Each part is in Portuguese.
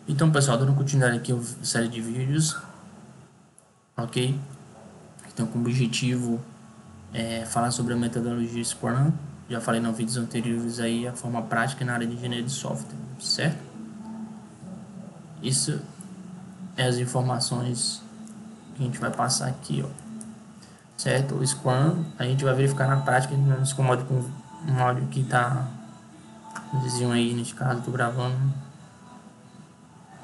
Então, pessoal, dando continuidade aqui a série de vídeos, ok? Então, com o objetivo falar sobre a metodologia Scrum. Já falei nos vídeos anteriores aí a forma prática na área de engenharia de software, certo? Isso é as informações que a gente vai passar aqui, ó. Certo? O Scrum a gente vai verificar na prática, não se incomode com um áudio que tá um vizinho aí, neste caso, tô gravando,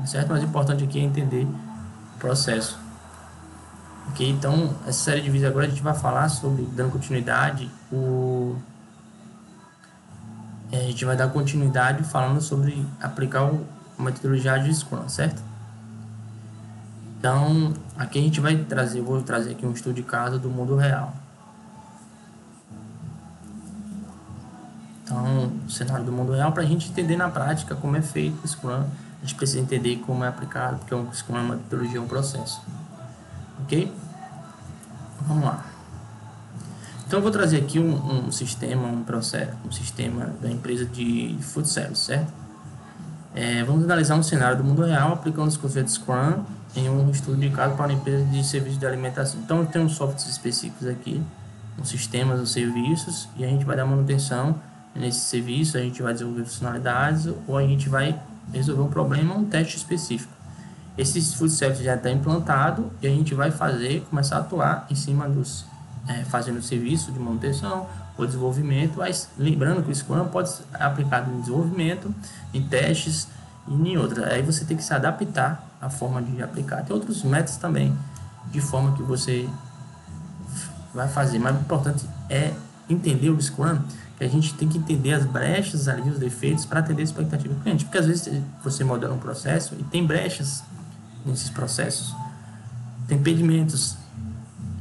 certo? Mas o importante aqui é entender o processo. Ok, então essa série de vídeos agora a gente vai falar sobre, dando continuidade, a gente vai dar continuidade falando sobre aplicar a metodologia de Scrum, certo? Então aqui a gente vai trazer, eu vou trazer aqui um estudo de caso do mundo real. Então, o cenário do mundo real, para a gente entender na prática como é feito o Scrum, a gente precisa entender como é aplicado, porque o Scrum é uma metodologia, é um processo. Ok? Vamos lá. Então eu vou trazer aqui um sistema, um processo, um sistema da empresa de food service, certo? Vamos analisar um cenário do mundo real aplicando os conceitos Scrum em um estudo de caso para uma empresa de serviços de alimentação. Então eu tenho softwares específicos aqui, uns sistemas, uns serviços, e a gente vai dar manutenção nesse serviço, a gente vai desenvolver funcionalidades ou a gente vai resolver um problema, um teste específico. Esse food service já está implantado e a gente vai começar a atuar em cima dos fazendo serviço de manutenção ou desenvolvimento, mas lembrando que o Scrum pode ser aplicado em desenvolvimento, em testes e em outras. Aí você tem que se adaptar à forma de aplicar. Tem outros métodos também de forma que você vai fazer, mas o importante é entender o Scrum, que a gente tem que entender as brechas ali, os defeitos para atender a expectativa do cliente, porque às vezes você modela um processo e tem brechas nesses processos, tem impedimentos,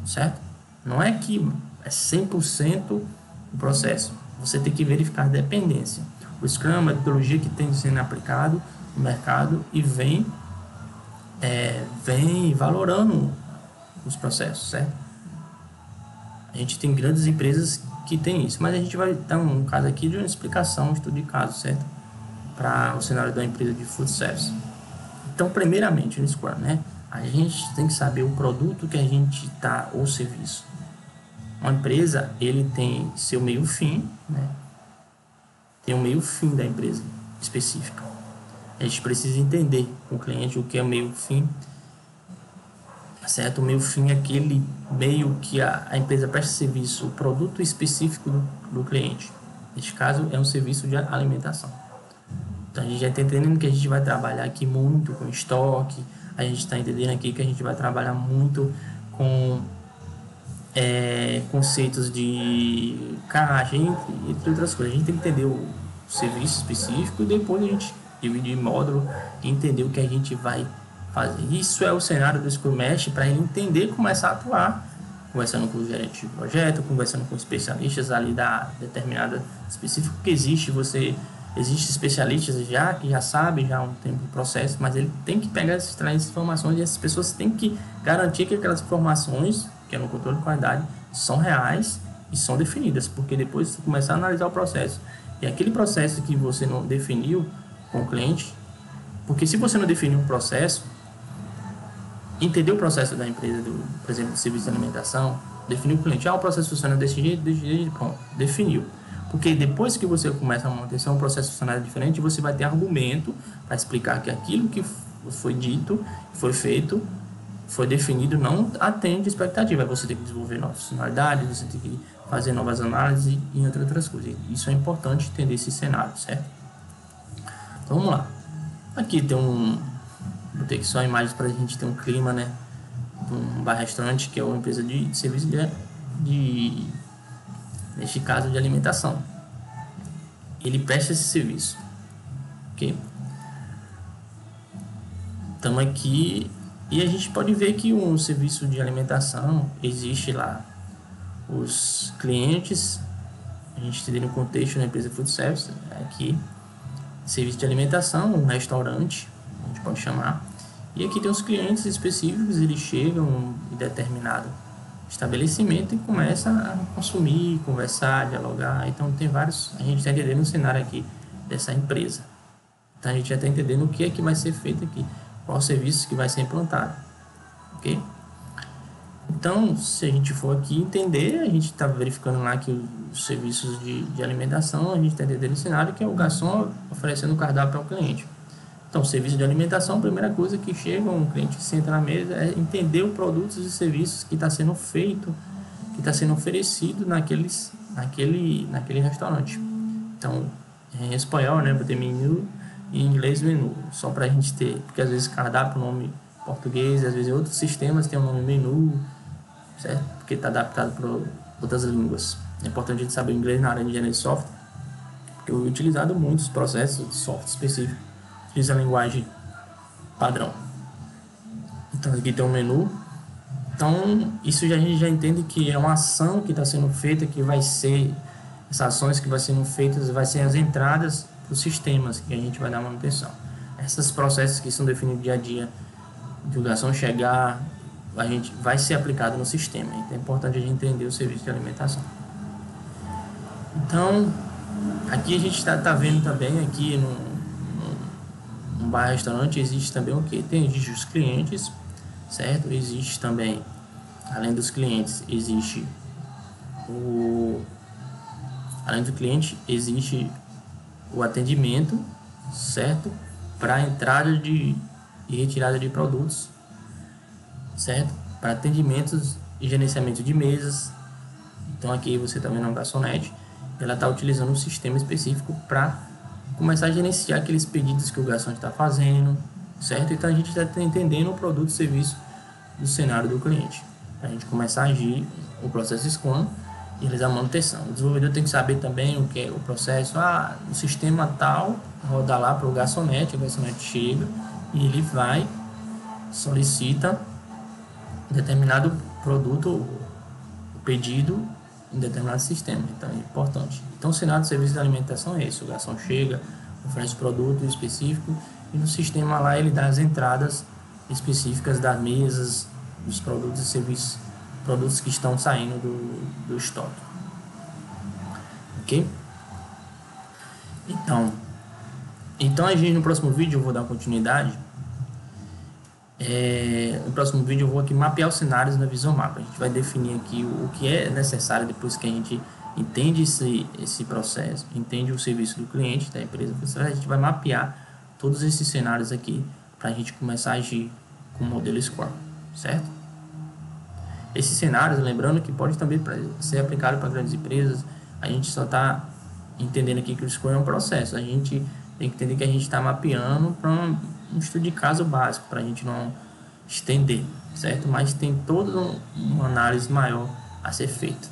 certo? Não é que é 100% o processo. Você tem que verificar a dependência. O Scrum é uma metodologia que tem sendo aplicado no mercado e vem valorando os processos, certo? A gente tem grandes empresas que tem isso, mas a gente vai dar um caso aqui de uma explicação, um estudo de caso, certo? Para o cenário da empresa de food service. Então, primeiramente, no Scrum, né? A gente tem que saber o produto que a gente está, ou serviço. Uma empresa, ele tem seu meio-fim, né? Tem um meio-fim da empresa específica. A gente precisa entender com o cliente o que é meio-fim, certo? O meio-fim é aquele meio que a empresa presta serviço, o produto específico do cliente. Neste caso, é um serviço de alimentação. Então, a gente já está entendendo que a gente vai trabalhar aqui muito com estoque, a gente está entendendo aqui que a gente vai trabalhar muito com conceitos de caixa, entre outras coisas. A gente tem que entender o serviço específico e depois a gente dividir em módulo e entender o que a gente vai fazer. Isso é o cenário do Scrum Master para ele entender e começar a atuar, conversando com o gerente de projeto, conversando com especialistas ali da determinada específico que existe. Existe especialistas que já sabem já há um tempo do processo, mas ele tem que pegar extrair essas informações e essas pessoas têm que garantir que aquelas informações, que é no controle de qualidade, são reais e são definidas, porque depois você começar a analisar o processo e aquele processo que você não definiu com o cliente, porque se você não definir um processo, entender o processo da empresa, por exemplo, do serviço de alimentação, definir o cliente, o processo funciona desse jeito, pronto, definiu. Porque depois que você começa a manutenção, o processo funcionário diferente, você vai ter argumento para explicar que aquilo que foi dito, foi feito, foi definido, não atende a expectativa. Aí você tem que desenvolver novas funcionalidades, você tem que fazer novas análises e entre outras coisas. Isso é importante entender esse cenário, certo? Então vamos lá. Aqui tem vou ter que só imagens para a gente ter um clima, né? Um bar-restaurante, que é uma empresa de serviço neste caso de alimentação. Ele presta esse serviço, ok? Estamos aqui e a gente pode ver que um serviço de alimentação existe lá os clientes, a gente tem no contexto da empresa food service aqui, serviço de alimentação, um restaurante, a gente pode chamar, e aqui tem os clientes específicos, eles chegam em determinado estabelecimento e começa a consumir, conversar, dialogar. Então tem vários, a gente está entendendo o cenário aqui dessa empresa, Então a gente já está entendendo o que é que vai ser feito aqui, qual o serviço que vai ser implantado, ok? Então, se a gente for aqui entender, a gente está verificando lá que os serviços de alimentação, a gente está entendendo o cenário que é o garçom oferecendo o cardápio ao cliente. Então, serviço de alimentação, a primeira coisa que chega, um cliente senta na mesa, é entender os produtos e serviços que está sendo feito, que está sendo oferecido naquele restaurante. Então, em espanhol, né, vai ter menu, e em inglês menu, só para a gente ter, porque às vezes cardápio, nome português, às vezes outros sistemas tem o nome menu, certo? Porque está adaptado para outras línguas. É importante a gente saber inglês na área de engenharia de software, porque eu tenho utilizado muitos processos de software específico, utiliza a linguagem padrão. Então aqui tem um menu. Então isso a gente já entende que é uma ação que está sendo feita, que vai ser, essas ações que vai sendo feitas, vai ser as entradas dos sistemas que a gente vai dar manutenção. Esses processos que são definidos dia a dia, divulgação chegar, a gente vai ser aplicado no sistema. Então é importante a gente entender o serviço de alimentação. Então aqui a gente está vendo também aqui no bar-restaurante existe também o que? Existe os clientes, certo? Existe também, além dos clientes, além do cliente, existe o atendimento, certo? Para entrada e retirada de produtos, certo? Para atendimentos e gerenciamento de mesas. Então aqui você está vendo uma garçonete, ela está utilizando um sistema específico para começar a gerenciar aqueles pedidos que o garçom está fazendo, certo? Então a gente está entendendo o produto e serviço do cenário do cliente, para a gente começar a agir o processo Scrum e realizar a manutenção. O desenvolvedor tem que saber também o que é o processo, o sistema tal, rodar lá para o garçonete chega e ele vai, solicita determinado produto, o pedido em determinado sistema. Então é importante. Então o cenário de serviço de alimentação é esse: o garçom chega, oferece produto específico e no sistema lá ele dá as entradas específicas das mesas, dos produtos e serviços, produtos que estão saindo do estoque, ok? Então a gente, no próximo vídeo eu vou dar continuidade. No próximo vídeo eu vou aqui mapear os cenários na Visão Mapa. A gente vai definir aqui o que é necessário depois que a gente entende esse processo, entende o serviço do cliente, da empresa. A gente vai mapear todos esses cenários aqui para a gente começar a agir com o modelo Scrum, certo? Esses cenários, lembrando que pode também ser aplicado para grandes empresas. A gente só está entendendo aqui que o Scrum é um processo. A gente tem que entender que a gente está mapeando para um estudo de caso básico, para a gente não estender, certo? Mas tem toda uma análise maior a ser feita.